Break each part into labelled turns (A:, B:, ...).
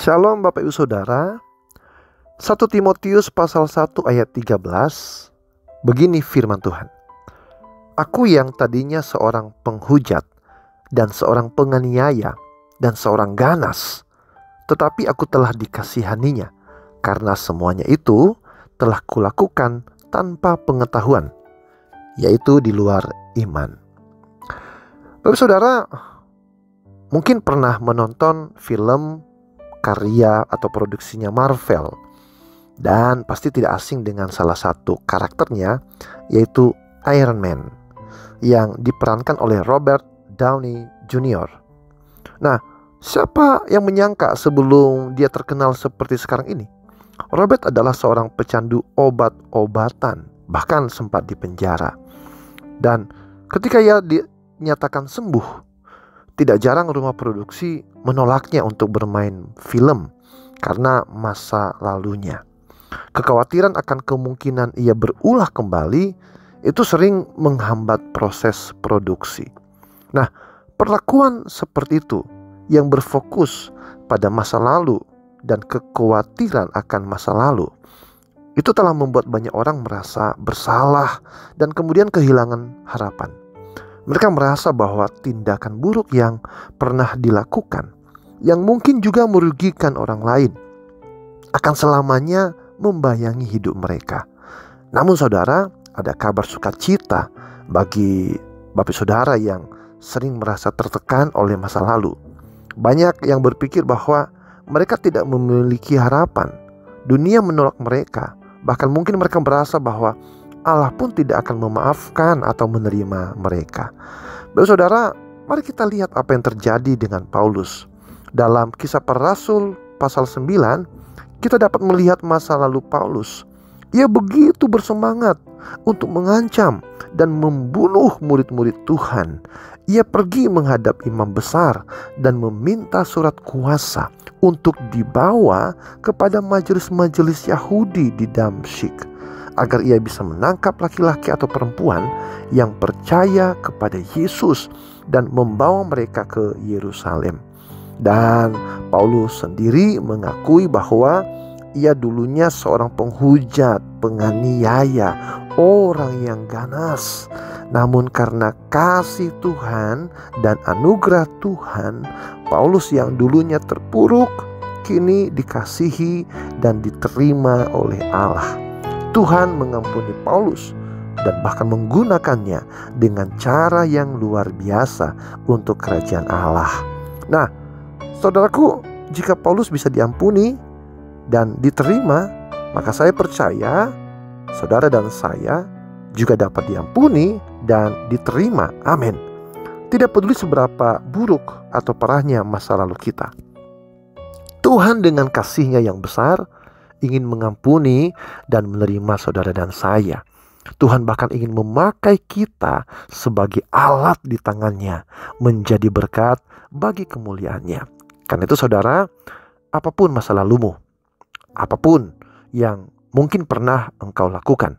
A: Shalom Bapak Ibu Saudara. 1 Timotius pasal 1 ayat 13. Begini firman Tuhan. Aku yang tadinya seorang penghujat dan seorang penganiaya dan seorang ganas, tetapi aku telah dikasihaninya, karena semuanya itu telah kulakukan tanpa pengetahuan, yaitu di luar iman. Bapak Saudara, mungkin pernah menonton film karya atau produksinya Marvel, dan pasti tidak asing dengan salah satu karakternya, yaitu Iron Man, yang diperankan oleh Robert Downey Jr. Nah, siapa yang menyangka sebelum dia terkenal seperti sekarang ini? Robert adalah seorang pecandu obat-obatan, bahkan sempat dipenjara. Dan ketika ia dinyatakan sembuh, tidak jarang rumah produksi menolaknya untuk bermain film karena masa lalunya. Kekhawatiran akan kemungkinan ia berulah kembali itu sering menghambat proses produksi. Nah, perlakuan seperti itu yang berfokus pada masa lalu dan kekhawatiran akan masa lalu itu telah membuat banyak orang merasa bersalah dan kemudian kehilangan harapan. Mereka merasa bahwa tindakan buruk yang pernah dilakukan, yang mungkin juga merugikan orang lain, akan selamanya membayangi hidup mereka. Namun saudara, ada kabar sukacita bagi Bapak Saudara yang sering merasa tertekan oleh masa lalu. Banyak yang berpikir bahwa mereka tidak memiliki harapan. Dunia menolak mereka. Bahkan mungkin mereka merasa bahwa Allah pun tidak akan memaafkan atau menerima mereka. Bapak Saudara, mari kita lihat apa yang terjadi dengan Paulus. Dalam Kisah Para Rasul pasal 9, kita dapat melihat masa lalu Paulus. Ia begitu bersemangat untuk mengancam dan membunuh murid-murid Tuhan. Ia pergi menghadap imam besar dan meminta surat kuasa untuk dibawa kepada majelis-majelis Yahudi di Damsyik, agar ia bisa menangkap laki-laki atau perempuan yang percaya kepada Yesus dan membawa mereka ke Yerusalem. Dan Paulus sendiri mengakui bahwa ia dulunya seorang penghujat, penganiaya, orang yang ganas. Namun karena kasih Tuhan dan anugerah Tuhan, Paulus yang dulunya terpuruk kini dikasihi dan diterima oleh Allah. Tuhan mengampuni Paulus dan bahkan menggunakannya dengan cara yang luar biasa untuk kerajaan Allah. Nah, saudaraku, jika Paulus bisa diampuni dan diterima, maka saya percaya saudara dan saya juga dapat diampuni dan diterima. Amin. Tidak peduli seberapa buruk atau parahnya masa lalu kita, Tuhan dengan kasih-Nya yang besar ingin mengampuni dan menerima saudara dan saya. Tuhan bahkan ingin memakai kita sebagai alat di tangannya, menjadi berkat bagi kemuliaannya. Karena itu saudara, apapun masa lalumu, apapun yang mungkin pernah engkau lakukan,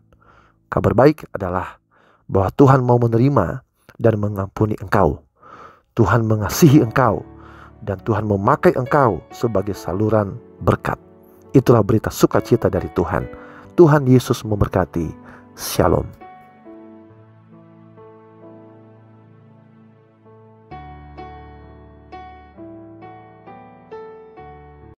A: kabar baik adalah bahwa Tuhan mau menerima dan mengampuni engkau. Tuhan mengasihi engkau dan Tuhan memakai engkau sebagai saluran berkat. Itulah berita sukacita dari Tuhan. Tuhan Yesus memberkati. Shalom.